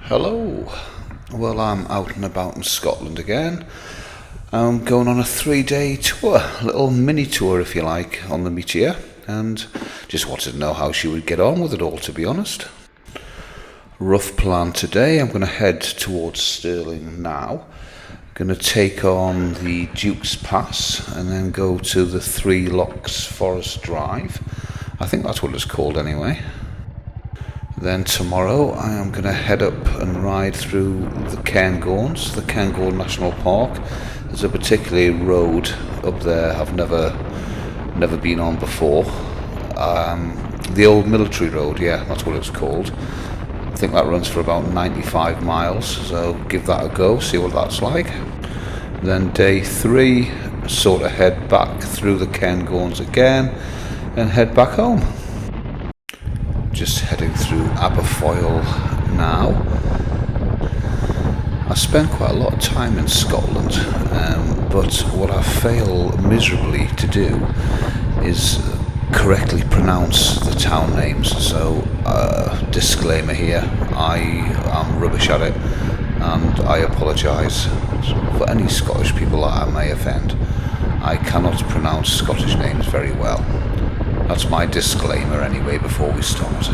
Hello. Well, I'm out and about in Scotland again. I'm going on a 3-day tour, a little mini tour if you like, on the Meteor, and just wanted to know how she would get on with it all, to be honest. Rough plan today. I'm going to head towards Stirling now. Going to take on the Duke's Pass and then go to the Three Lochs Forest Drive. I think that's what it's called anyway. Then tomorrow I am going to head up and ride through the Cairngorms, the Cairngorm National Park. There's a particular road up there I've never been on before. The old military road, yeah, that's what it's called. I think that runs for about 95 miles, so give that a go, see what that's like. Then day 3, sort of head back through the Cairngorms again and head back home. Just heading through Aberfoyle now. I spend quite a lot of time in Scotland, but what I fail miserably to do is correctly pronounce the town names. So, disclaimer here, I am rubbish at it, and I apologise for any Scottish people that I may offend. I cannot pronounce Scottish names very well. That's my disclaimer anyway before we start.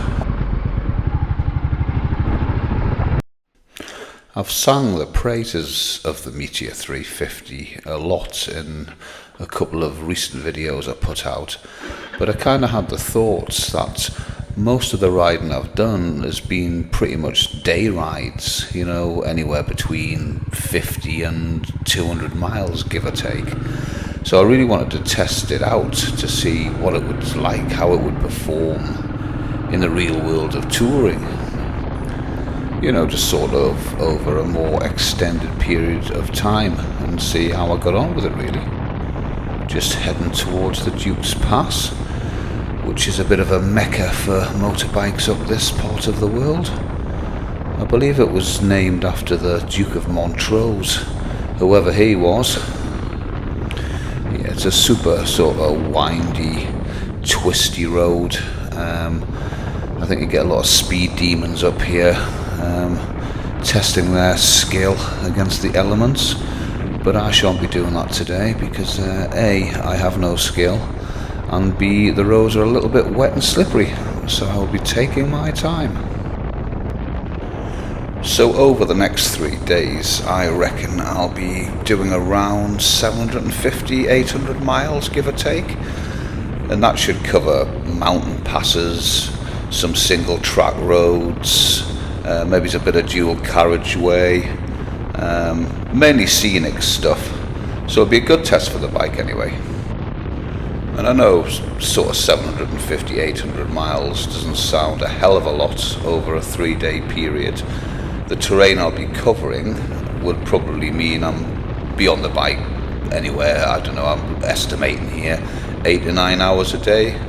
I've sung the praises of the Meteor 350 a lot in a couple of recent videos I put out, but I kind of had the thoughts that most of the riding I've done has been pretty much day rides, you know, anywhere between 50 and 200 miles, give or take. So I really wanted to test it out to see what it was like, how it would perform in the real world of touring. You know, just sort of over a more extended period of time and see how I got on with it really. Just heading towards the Duke's Pass, which is a bit of a mecca for motorbikes up this part of the world. I believe it was named after the Duke of Montrose, whoever he was. Yeah, it's a super sort of windy, twisty road. I think you get a lot of speed demons up here, testing their skill against the elements. But I shan't be doing that today because A, I have no skill, and B, the roads are a little bit wet and slippery, so I'll be taking my time. So over the next 3 days, I reckon I'll be doing around 750, 800 miles, give or take. And that should cover mountain passes, some single track roads, maybe it's a bit of dual carriageway, mainly scenic stuff. So it'll be a good test for the bike anyway. And I know sort of 750, 800 miles doesn't sound a hell of a lot over a 3-day period. The terrain I'll be covering would probably mean I'm be on the bike anywhere, I don't know, I'm estimating here 8 to 9 hours a day.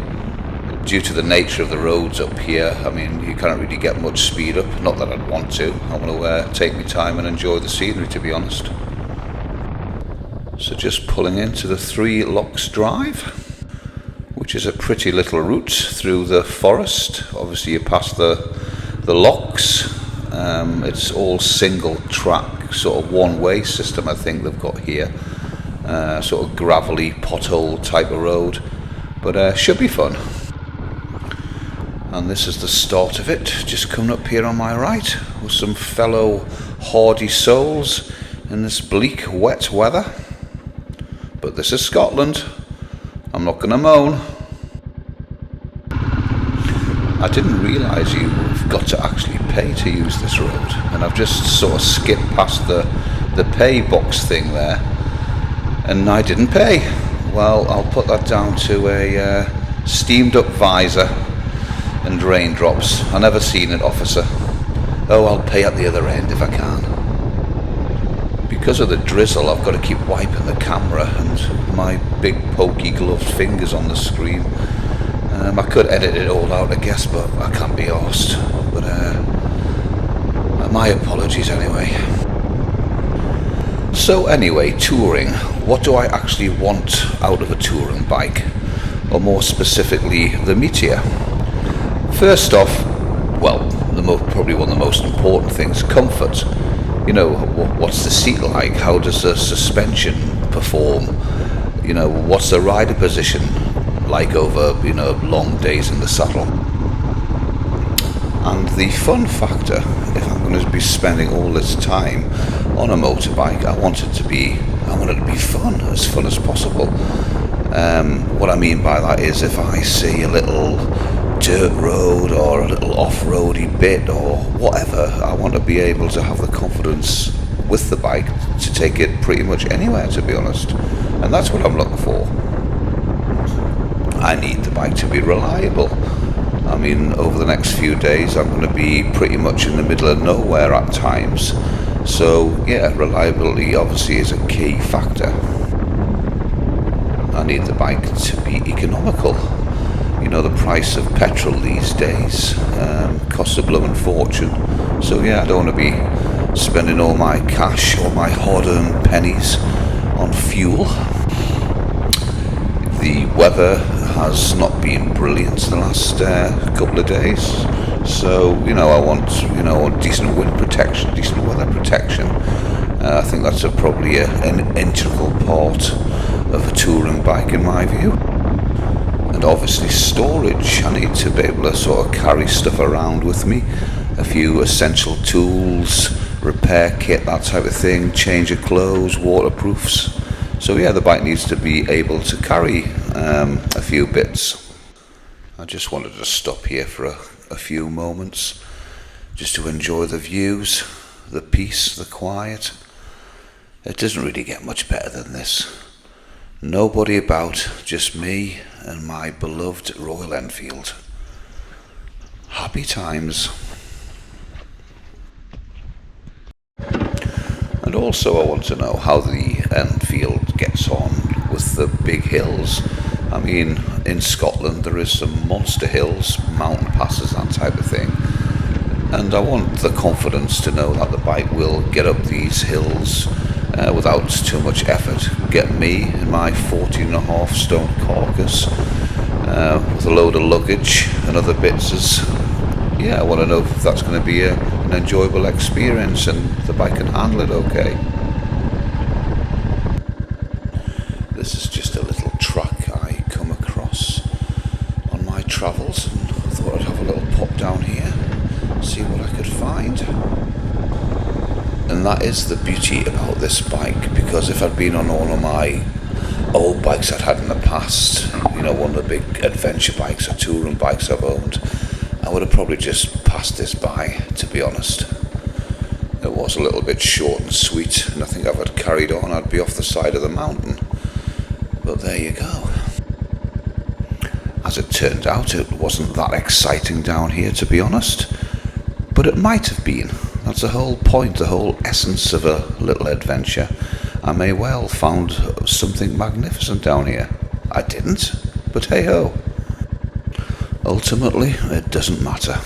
Due to the nature of the roads up here, I mean, you can't really get much speed up, not that I'd want to. I want to take my time and enjoy the scenery, to be honest. So just pulling into the Three Lochs Drive, which is a pretty little route through the forest. Obviously you pass the Lochs. It's all single track, sort of one-way system I think they've got here. Sort of gravelly, pothole type of road, but should be fun. And this is the start of it, just coming up here on my right with some fellow hardy souls in this bleak, wet weather. But this is Scotland, I'm not going to moan. I didn't realise you've got to actually pay to use this road, and I've just sort of skipped past the pay box thing there, and I didn't pay. Well, I'll put that down to a steamed up visor and raindrops. I never seen it, officer. Oh, I'll pay at the other end if I can. Because of the drizzle, I've got to keep wiping the camera and my big pokey gloved fingers on the screen. I could edit it all out, I guess, but I can't be arsed. But my apologies anyway. So anyway, touring. What do I actually want out of a touring bike? Or more specifically, the Meteor? First off, well, the probably one of the most important things, comfort. You know, what's the seat like? How does the suspension perform? You know, what's the rider position like over, you know, long days in the saddle? And the fun factor, if I'm going to be spending all this time on a motorbike, I want it to be fun as possible. What I mean by that is, if I see a little dirt road or a little off-roady bit or whatever, I want to be able to have the confidence with the bike to take it pretty much anywhere, to be honest. And that's what I'm looking for. I need the bike to be reliable. I mean, over the next few days I'm going to be pretty much in the middle of nowhere at times. So yeah, reliability obviously is a key factor. I need the bike to be economical. You know, the price of petrol these days costs a blooming fortune. So yeah, I don't want to be spending all my cash or my hard-earned pennies on fuel. The weather has not been brilliant the last couple of days, so you know, I want decent wind protection, decent weather protection. I think that's probably an integral part of a touring bike in my view. And obviously storage. I need to be able to sort of carry stuff around with me, a few essential tools, repair kit, that type of thing, change of clothes, waterproofs. So yeah, the bike needs to be able to carry a few bits. I just wanted to stop here for a few moments, just to enjoy the views, the peace, the quiet. It doesn't really get much better than this. Nobody about, just me and my beloved Royal Enfield. Happy times. And also I want to know how the Enfield gets on with the big hills. I mean, in Scotland there is some monster hills, mountain passes, that type of thing. And I want the confidence to know that the bike will get up these hills without too much effort, get me and my 14.5 stone carcass with a load of luggage and other bits. I want to know if that's going to be an enjoyable experience and the bike can handle it okay. This is just a little track I come across on my travels, and I thought I'd have a little pop down here, see what I could find. And that is the beauty about this bike, because if I'd been on all of my old bikes I'd had in the past, you know, one of the big adventure bikes or touring bikes I've owned, I would have probably just passed this by, to be honest. It was a little bit short and sweet, and I think if I'd carried on I'd be off the side of the mountain. But there you go. As it turned out, it wasn't that exciting down here, to be honest. But it might have been. That's the whole point, the whole essence of a little adventure. I may well found something magnificent down here. I didn't, but hey ho. Ultimately, it doesn't matter.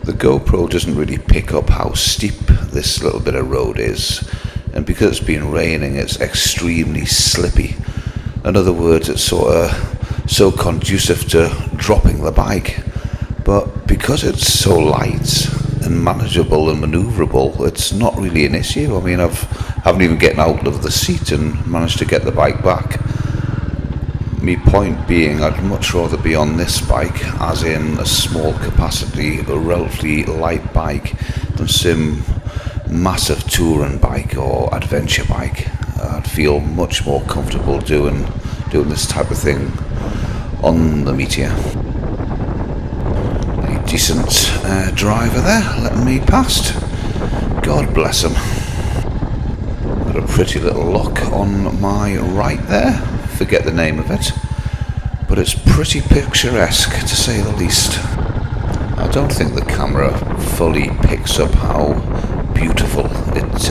The GoPro doesn't really pick up how steep this little bit of road is, and because it's been raining, it's extremely slippy. In other words, it's sort of so conducive to dropping the bike. But because it's so light and manageable and manoeuvrable, it's not really an issue. I mean, I haven't even gotten out of the seat and managed to get the bike back. My point being, I'd much rather be on this bike, as in a small capacity, a relatively light bike, than some massive touring bike or adventure bike. I'd feel much more comfortable doing this type of thing on the Meteor. A decent driver there, letting me past. God bless him. Got a pretty little lock on my right there. Forget the name of it, but it's pretty picturesque, to say the least. I don't think the camera fully picks up how beautiful it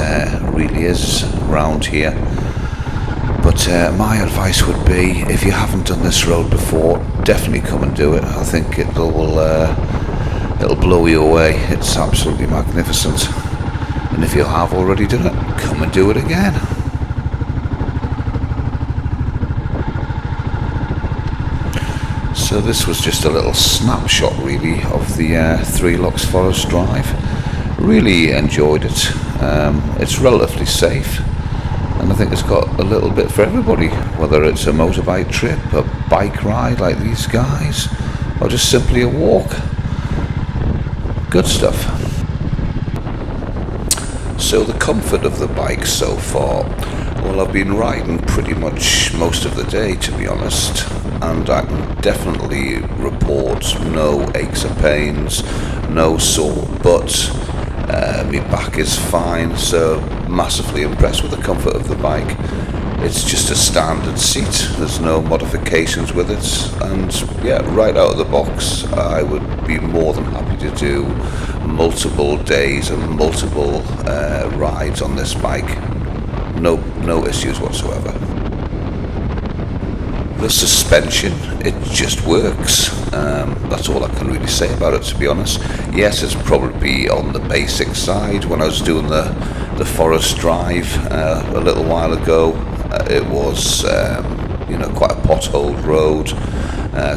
really is around here, but my advice would be, if you haven't done this road before, definitely come and do it. I think it'll blow you away. It's absolutely magnificent, and if you have already done it, come and do it again. So this was just a little snapshot really of the 3 Lochs Forest Drive. Really enjoyed it. It's relatively safe, and I think it's got a little bit for everybody, whether it's a motorbike trip, a bike ride like these guys, or just simply a walk. Good stuff. So the comfort of the bike so far, well, I've been riding pretty much most of the day, to be honest, and I can definitely report no aches or pains, no sore butts. My back is fine, so massively impressed with the comfort of the bike. It's just a standard seat, there's no modifications with it, and yeah, right out of the box I would be more than happy to do multiple days and multiple rides on this bike. No issues whatsoever. The suspension, it just works. That's all I can really say about it, to be honest. Yes, it's probably on the basic side. When I was doing the Forest Drive a little while ago, it was quite a potholed road,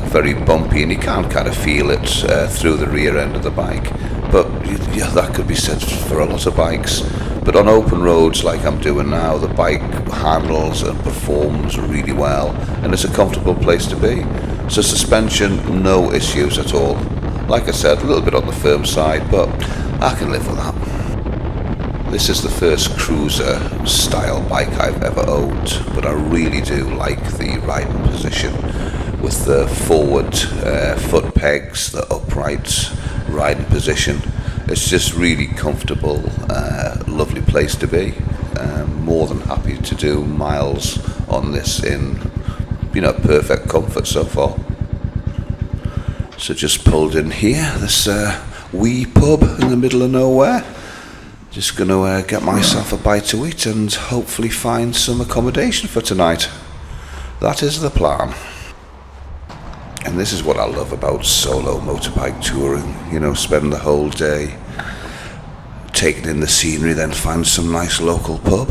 very bumpy, and you can kind of feel it through the rear end of the bike. But yeah, that could be said for a lot of bikes. But on open roads like I'm doing now, the bike handles and performs really well, and it's a comfortable place to be. So suspension, no issues at all. Like I said, a little bit on the firm side, but I can live with that. This is the first cruiser style bike I've ever owned, but I really do like the riding position with the forward foot pegs, the upright riding position. It's just really comfortable, lovely place to be. More than happy to do miles on this in, perfect comfort so far. So just pulled in here, this wee pub in the middle of nowhere. Just going to get myself a bite to eat and hopefully find some accommodation for tonight. That is the plan. And this is what I love about solo motorbike touring, spend the whole day taking in the scenery, then find some nice local pub.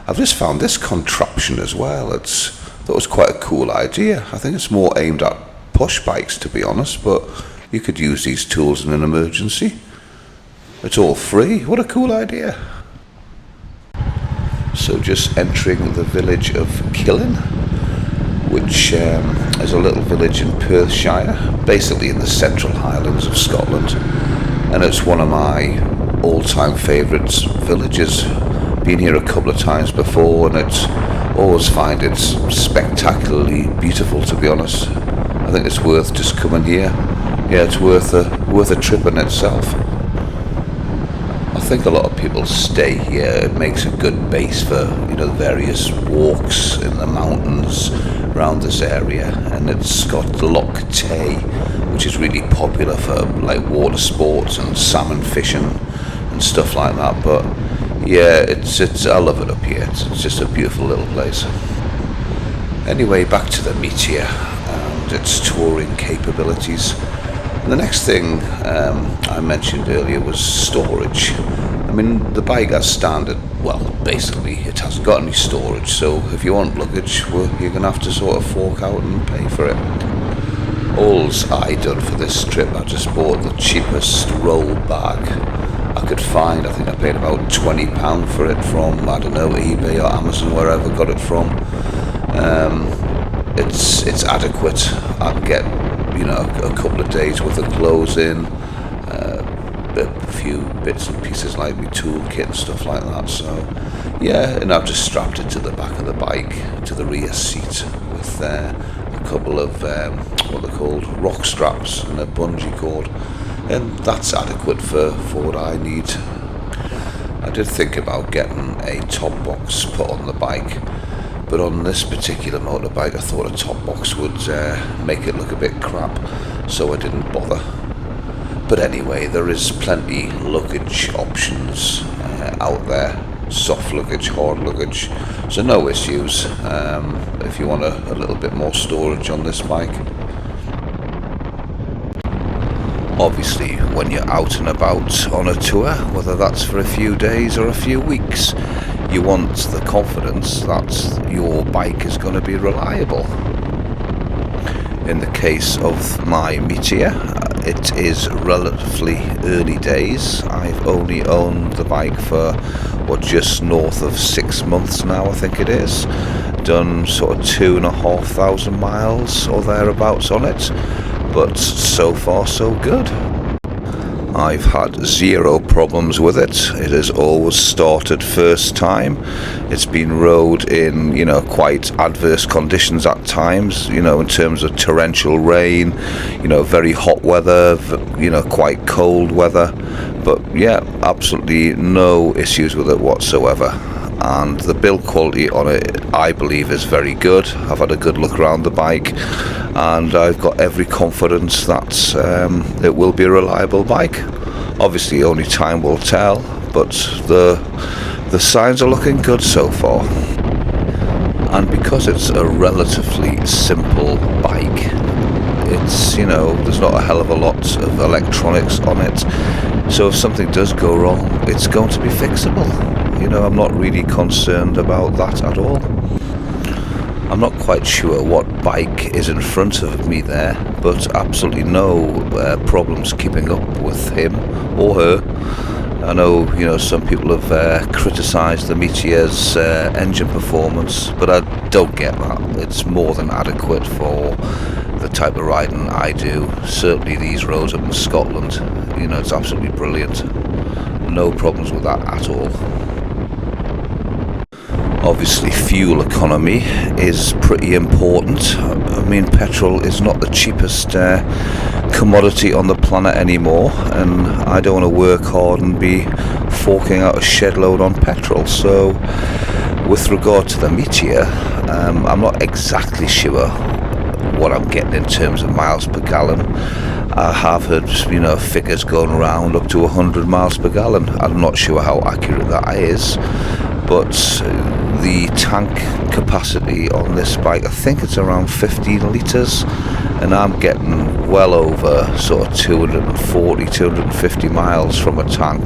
I've just found this contraption as well. That was quite a cool idea. I think it's more aimed at push bikes, to be honest, but you could use these tools in an emergency. It's all free. What a cool idea. So just entering the village of Killin, which is a little village in Perthshire, basically in the central Highlands of Scotland, and it's one of my all-time favourite villages. Been here a couple of times before, and it's always find it spectacularly beautiful, to be honest. I think it's worth just coming here. Yeah, it's worth a trip in itself. I think a lot of people stay here. It makes a good base for various walks in the mountains around this area, and it's got the Lochs, which is really popular for like water sports and salmon fishing and stuff like that. But yeah, it's I love it up here. It's just a beautiful little place. Anyway, back to the Meteor and its touring capabilities. The next thing I mentioned earlier was storage. I mean, the bike has standard, well, basically it hasn't got any storage, so if you want luggage, well, you're going to have to sort of fork out and pay for it. All's I done for this trip, I just bought the cheapest roll bag I could find. I think I paid about £20 for it from, I don't know, eBay or Amazon, wherever I got it from. It's adequate. I can get a couple of days worth of clothes in, a few bits and pieces like my toolkit and stuff like that. So yeah, and I've just strapped it to the back of the bike, to the rear seat, with a couple of what they're called, rock straps and a bungee cord, and that's adequate for what I need. I did think about getting a top box put on the bike, but on this particular motorbike I thought a top box would make it look a bit crap, so I didn't bother. But anyway, there is plenty luggage options out there, soft luggage, hard luggage, so no issues if you want a little bit more storage on this bike. Obviously, when you're out and about on a tour, whether that's for a few days or a few weeks, you want the confidence that your bike is going to be reliable. In the case of my Meteor, it is relatively early days. I've only owned the bike for just north of 6 months now, I think it is. Done sort of 2,500 miles or thereabouts on it, but so far so good. I've had zero problems with it. It has always started first time. It's been rode in, quite adverse conditions at times, in terms of torrential rain, very hot weather, quite cold weather. But yeah, absolutely no issues with it whatsoever. And the build quality on it, I believe, is very good. I've had a good look around the bike, and I've got every confidence that it will be a reliable bike. Obviously only time will tell, but the signs are looking good so far. And because it's a relatively simple bike, it's, there's not a hell of a lot of electronics on it, so if something does go wrong, it's going to be fixable. I'm not really concerned about that at all. I'm not quite sure what bike is in front of me there, but absolutely no problems keeping up with him or her. I know, some people have criticised the Meteor's engine performance, but I don't get that. It's more than adequate for the type of riding I do. Certainly these roads up in Scotland, it's absolutely brilliant. No problems with that at all. Obviously fuel economy is pretty important. I mean, petrol is not the cheapest commodity on the planet anymore, and I don't want to work hard and be forking out a shed load on petrol. So with regard to the Meteor, I'm not exactly sure what I'm getting in terms of miles per gallon. I have heard, figures going around up to 100 miles per gallon. I'm not sure how accurate that is, but the tank capacity on this bike, I think it's around 15 litres, and I'm getting well over sort of 240, 250 miles from a tank.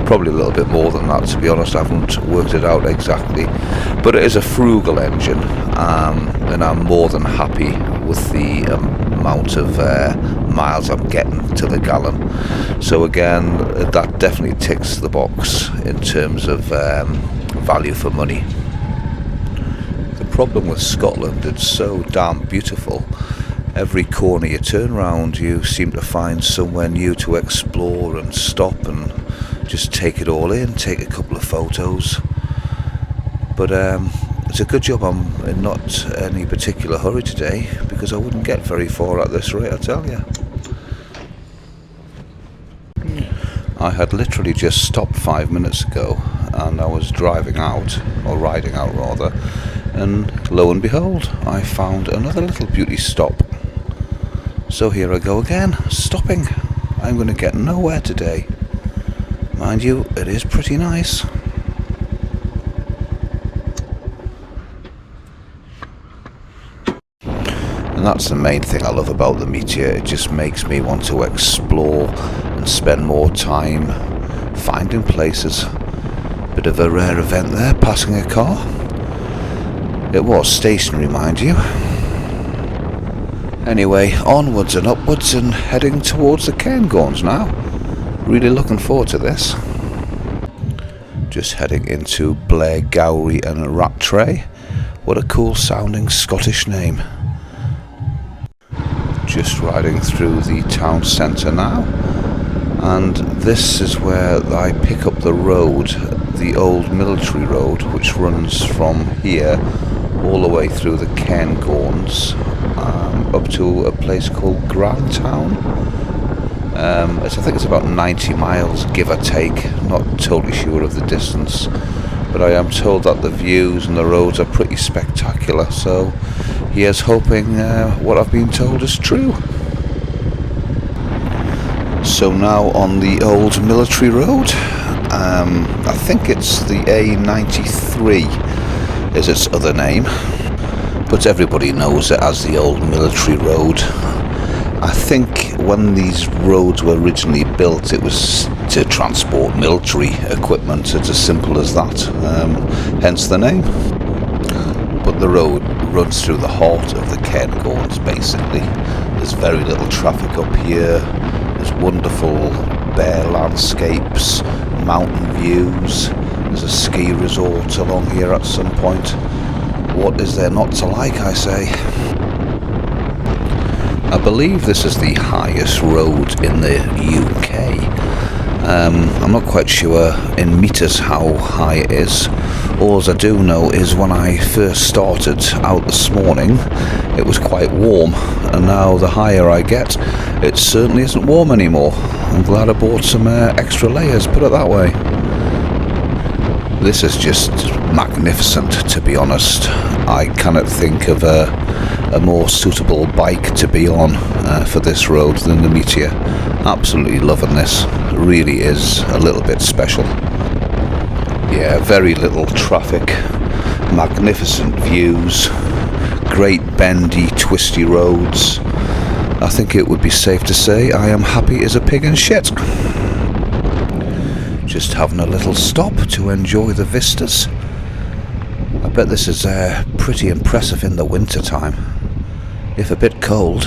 Probably a little bit more than that, to be honest. I haven't worked it out exactly, but it is a frugal engine, and I'm more than happy with the amount of miles I'm getting to the gallon. So again, that definitely ticks the box in terms of value for money. The problem with Scotland, it's so damn beautiful. Every corner you turn around, you seem to find somewhere new to explore and stop and just take it all in, take a couple of photos. But it's a good job I'm in not any particular hurry today, because I wouldn't get very far at this rate, I tell you. I had literally just stopped 5 minutes ago, and I was driving out, or riding out rather, and lo and behold, I found another little beauty stop. So here I go again, stopping. I'm going to get nowhere today. Mind you, it is pretty nice. And that's the main thing I love about the Meteor. It just makes me want to explore and spend more time finding places. Bit of a rare event there, passing a car. It was stationary, mind you. Anyway, onwards and upwards and heading towards the Cairngorms now. Really looking forward to this. Just heading into Blair Gowrie and Rattray. What a cool sounding Scottish name. Just riding through the town centre now, and this is where I pick up the road, the old military road, which runs from here all the way through the Cairngorms up to a place called Grantown. I think it's about 90 miles, give or take. Not totally sure of the distance, but I am told that the views and the roads are pretty spectacular, so here's hoping what I've been told is true. So now on the old military road, I think it's the A93 is its other name, but everybody knows it as the old military road. I think when these roads were originally built, it was to transport military equipment. It's as simple as that, hence the name. But the road runs through the heart of the Cairngorms basically. There's very little traffic up here. There's wonderful bare landscapes, mountain views. There's a ski resort along here at some point. What is there not to like, I say? I believe this is the highest road in the UK. I'm not quite sure in metres how high it is. All I do know is when I first started out this morning, it was quite warm, and now the higher I get, it certainly isn't warm anymore. I'm glad I bought some extra layers, put it that way. This is just magnificent, to be honest. I cannot think of a more suitable bike to be on for this road than the Meteor. Absolutely loving this. It really is a little bit special. Yeah, very little traffic, magnificent views, great bendy, twisty roads. I think it would be safe to say I am happy as a pig in shit. Just having a little stop to enjoy the vistas. I bet this is pretty impressive in the winter time, if a bit cold.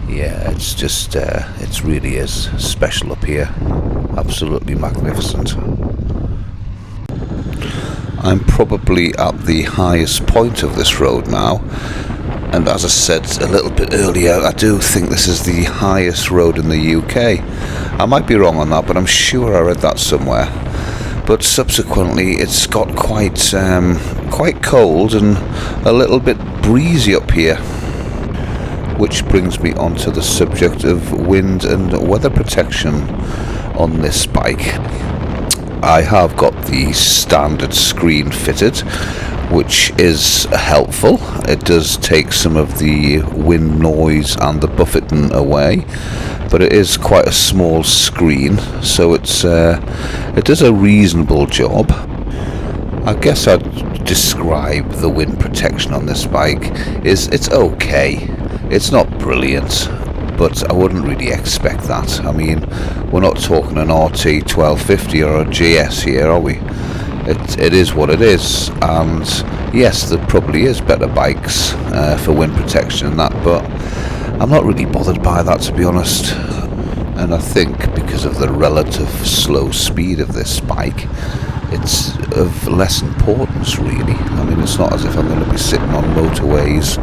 Yeah, it's just, it really is special up here. Absolutely magnificent. I'm probably at the highest point of this road now, and as I said a little bit earlier, I do think this is the highest road in the UK. I might be wrong on that, but I'm sure I read that somewhere. But subsequently it's got quite cold and a little bit breezy up here, which brings me on to the subject of wind and weather protection on this bike. I have got the standard screen fitted, which is helpful. It does take some of the wind noise and the buffeting away, but it is quite a small screen, so it does a reasonable job. I guess I'd describe the wind protection on this bike it's okay. It's not brilliant, but I wouldn't really expect that. I mean, we're not talking an RT 1250 or a GS here, are we? It is what it is, and yes, there probably is better bikes for wind protection and that, but I'm not really bothered by that, to be honest. And I think because of the relative slow speed of this bike, it's of less importance really. I mean, it's not as if I'm going to be sitting on motorways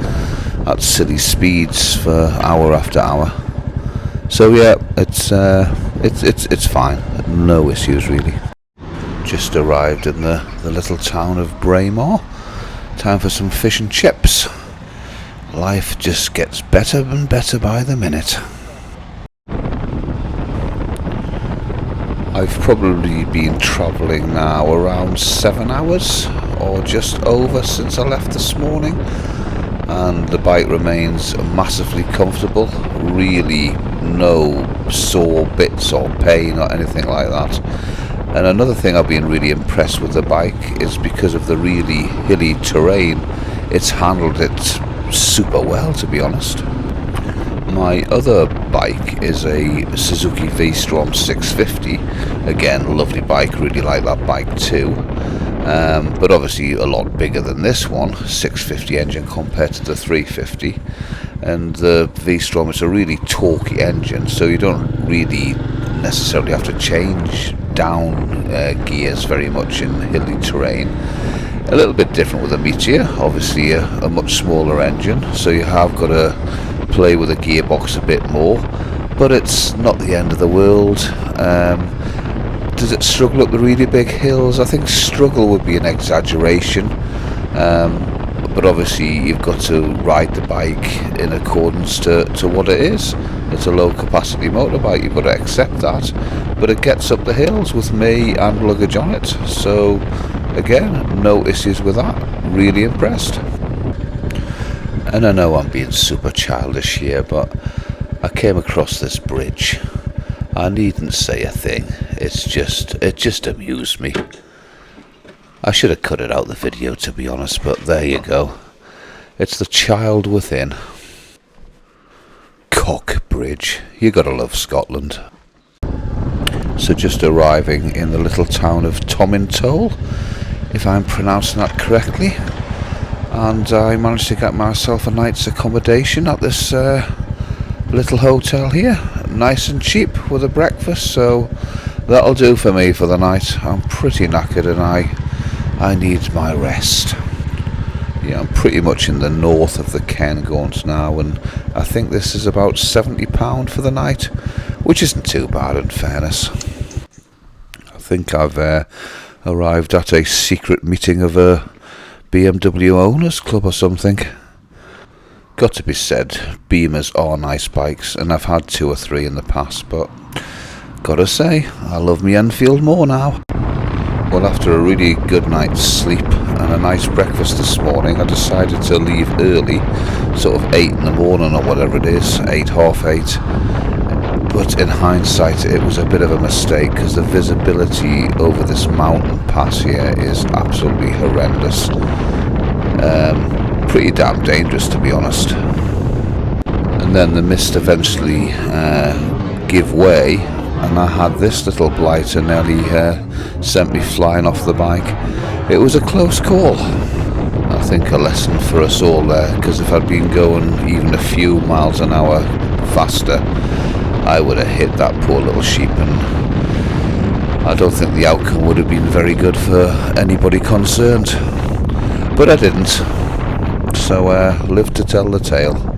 at silly speeds for hour after hour. So yeah, it's fine. No issues really. Just arrived in the little town of Braemar. Time for some fish and chips. Life just gets better and better by the minute. I've probably been travelling now around 7 hours or just over since I left this morning, and the bike remains massively comfortable. Really no sore bits or pain or anything like that. And another thing I've been really impressed with the bike is because of the really hilly terrain, it's handled it super well, to be honest. My other bike is a Suzuki V-Strom 650. Again, lovely bike, really like that bike too. But obviously a lot bigger than this one, 650 engine compared to the 350. And the V-Strom is a really torquey engine, so you don't really necessarily have to change down gears very much in hilly terrain. A little bit different with the Meteor, obviously a much smaller engine, so you have got to play with the gearbox a bit more, but it's not the end of the world. Does it struggle up the really big hills? I think struggle would be an exaggeration, but obviously you've got to ride the bike in accordance to what it is. It's a low capacity motorbike, you've got to accept that, but it gets up the hills with me and luggage on it, so again, no issues with that. Really impressed. And I know I'm being super childish here, but I came across this bridge. I needn't say a thing. It just amused me. I should have cut it out the video, to be honest, but there you go. It's the child within. Cock Bridge. You gotta love Scotland. So just arriving in the little town of Tomintoul if I'm pronouncing that correctly. And I managed to get myself a night's accommodation at this little hotel here, nice and cheap with a breakfast, so that'll do for me for the night. I'm pretty knackered and I need my rest. Yeah, I'm pretty much in the north of the Cairngorms now, and I think this is about £70 for the night, which isn't too bad in fairness. I think I've arrived at a secret meeting of a BMW owners club or something. Got to be said, Beamers are nice bikes, and I've had 2 or 3 in the past, but gotta say, I love me Enfield more now. Well, after a really good night's sleep and a nice breakfast this morning, I decided to leave early, sort of 8 in the morning or whatever it is, 8, half 8. But in hindsight, it was a bit of a mistake because the visibility over this mountain pass here is absolutely horrendous. Pretty damn dangerous, to be honest. And then the mist eventually gave way, and I had this little blighter nearly sent me flying off the bike. It was a close call. I think a lesson for us all there, because if I'd been going even a few miles an hour faster, I would have hit that poor little sheep, and I don't think the outcome would have been very good for anybody concerned. But I didn't, so lived to tell the tale.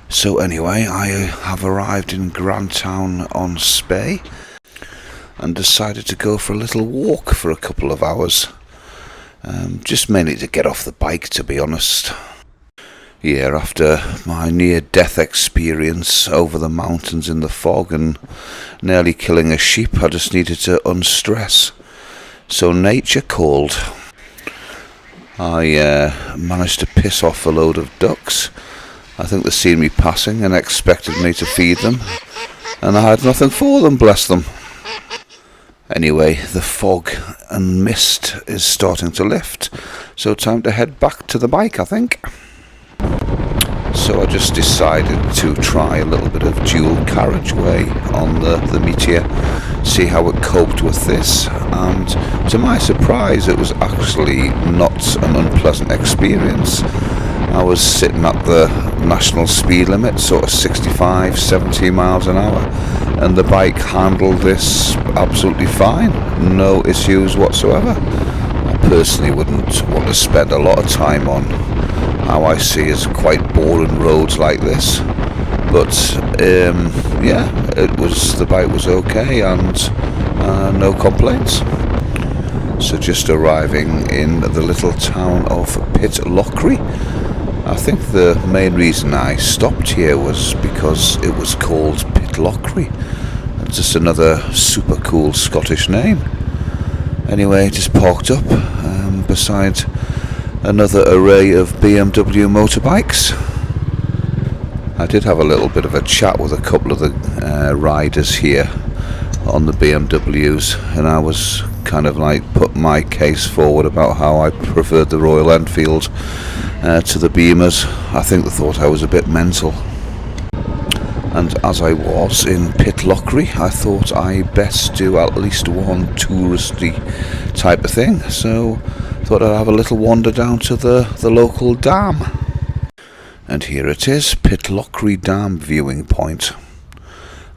So anyway, I have arrived in Grantown on Spey and decided to go for a little walk for a couple of hours. Just mainly to get off the bike, to be honest. Yeah, after my near-death experience over the mountains in the fog and nearly killing a sheep, I just needed to unstress. So nature called. I managed to piss off a load of ducks. I think they seen me passing and expected me to feed them, and I had nothing for them, bless them. Anyway, the fog and mist is starting to lift, so time to head back to the bike, I think. So I just decided to try a little bit of dual carriageway on the Meteor, see how it coped with this, and to my surprise it was actually not an unpleasant experience. I was sitting at the national speed limit, sort of 65, 70 miles an hour, and the bike handled this absolutely fine, no issues whatsoever. I personally wouldn't want to spend a lot of time on how I see is quite boring roads like this, but yeah, the bike was okay and no complaints. So just arriving in the little town of Pitlochry. I think the main reason I stopped here was because it was called Pitlochry. It's just another super cool Scottish name. Anyway, just parked up beside another array of BMW motorbikes. I did have a little bit of a chat with a couple of the riders here on the BMWs, and I was kind of like put my case forward about how I preferred the Royal Enfield to the Beamers. I think they thought I was a bit mental, and as I was in Pitlochry, I thought I best do at least one touristy type of thing, so thought I'd have a little wander down to the local dam. And here it is, Pitlochry Dam viewing point.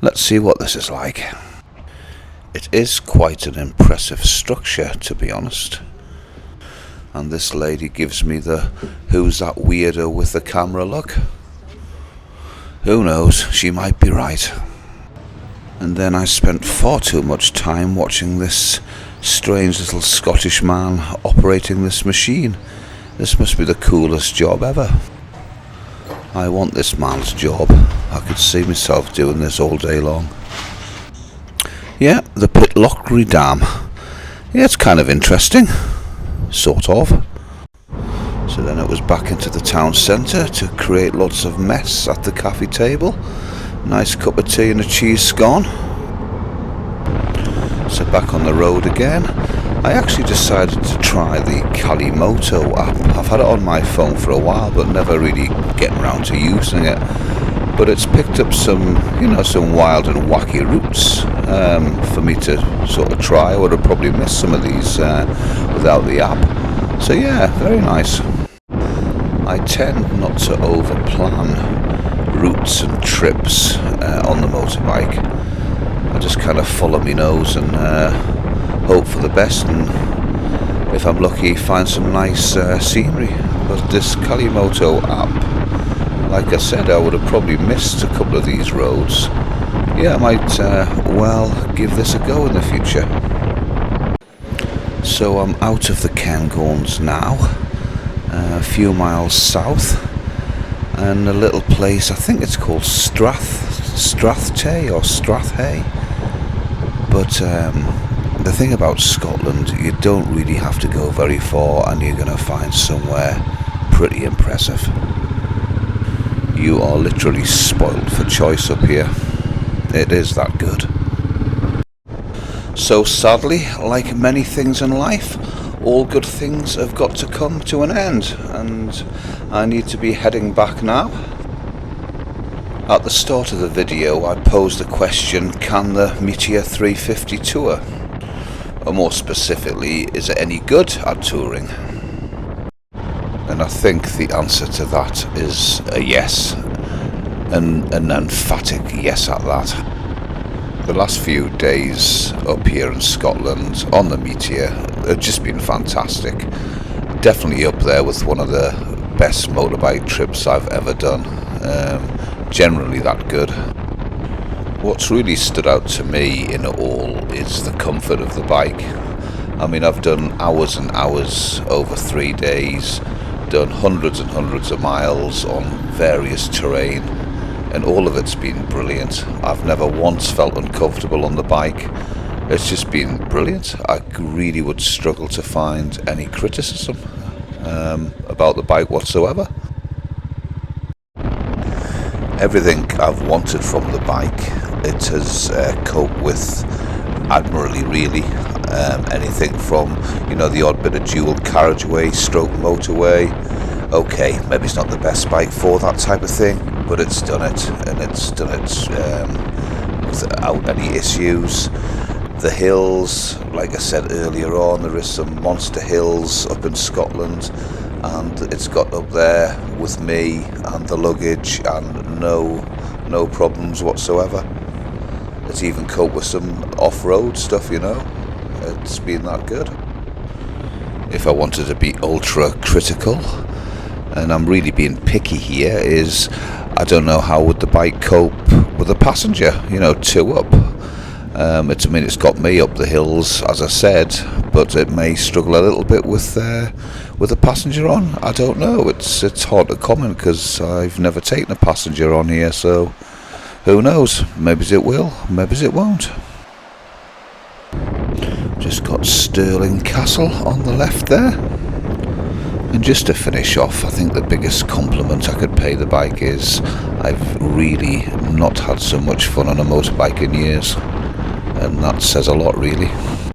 Let's see what this is like. It is quite an impressive structure, to be honest. And this lady gives me the "who's that weirdo with the camera" look. Who knows, she might be right. And then I spent far too much time watching this strange little Scottish man operating this machine. This must be the coolest job ever. I want this man's job. I could see myself doing this all day long. Yeah, the Pitlochry Dam. Yeah, it's kind of interesting. Sort of. So then it was back into the town centre to create lots of mess at the cafe table. Nice cup of tea and a cheese scone. So back on the road again. I actually decided to try the Killin app. I've had it on my phone for a while, but never really getting around to using it. but it's picked up some, some wild and wacky routes for me to sort of try. I would have probably missed some of these without the app. So yeah, very nice. I tend not to overplan routes and trips on the motorbike. I just kind of follow my nose and hope for the best, and if I'm lucky, find some nice scenery. But this Kalimoto app, like I said, I would have probably missed a couple of these roads. Yeah, I might well give this a go in the future. So I'm out of the Cairngorms now, a few miles south, and a little place, I think it's called Strathhay or Strathay. But the thing about Scotland, you don't really have to go very far and you're going to find somewhere pretty impressive. You are literally spoilt for choice up here. It is that good. So sadly, like many things in life, all good things have got to come to an end, and I need to be heading back now. At the start of the video, I posed the question, can the Meteor 350 tour? Or more specifically, is it any good at touring? And I think the answer to that is a yes, an emphatic yes at that. The last few days up here in Scotland on the Meteor have just been fantastic. Definitely up there with one of the best motorbike trips I've ever done. Generally that good. What's really stood out to me in it all is the comfort of the bike. I mean, I've done hours and hours over 3 days, done hundreds and hundreds of miles on various terrain, and all of it's been brilliant. I've never once felt uncomfortable on the bike. It's just been brilliant. I really would struggle to find any criticism about the bike whatsoever. Everything I've wanted from the bike, it has coped with admirably, really. Anything from, the odd bit of dual carriageway, stroke motorway. Okay, maybe it's not the best bike for that type of thing, but it's done it, and it's done it without any issues. The hills, like I said earlier on, there is some monster hills up in Scotland, and it's got up there with me and the luggage and no problems whatsoever. It's even coped with some off-road stuff, It's been that good. If I wanted to be ultra critical, and I'm really being picky here, is I don't know how would the bike cope with a passenger, 2 up. It's got me up the hills, as I said, but it may struggle a little bit with a passenger on. I don't know. It's hard to comment because I've never taken a passenger on here, so who knows? Maybe it will, maybe it won't. Just got Stirling Castle on the left there. And just to finish off, I think the biggest compliment I could pay the bike is I've really not had so much fun on a motorbike in years. And that says a lot, really.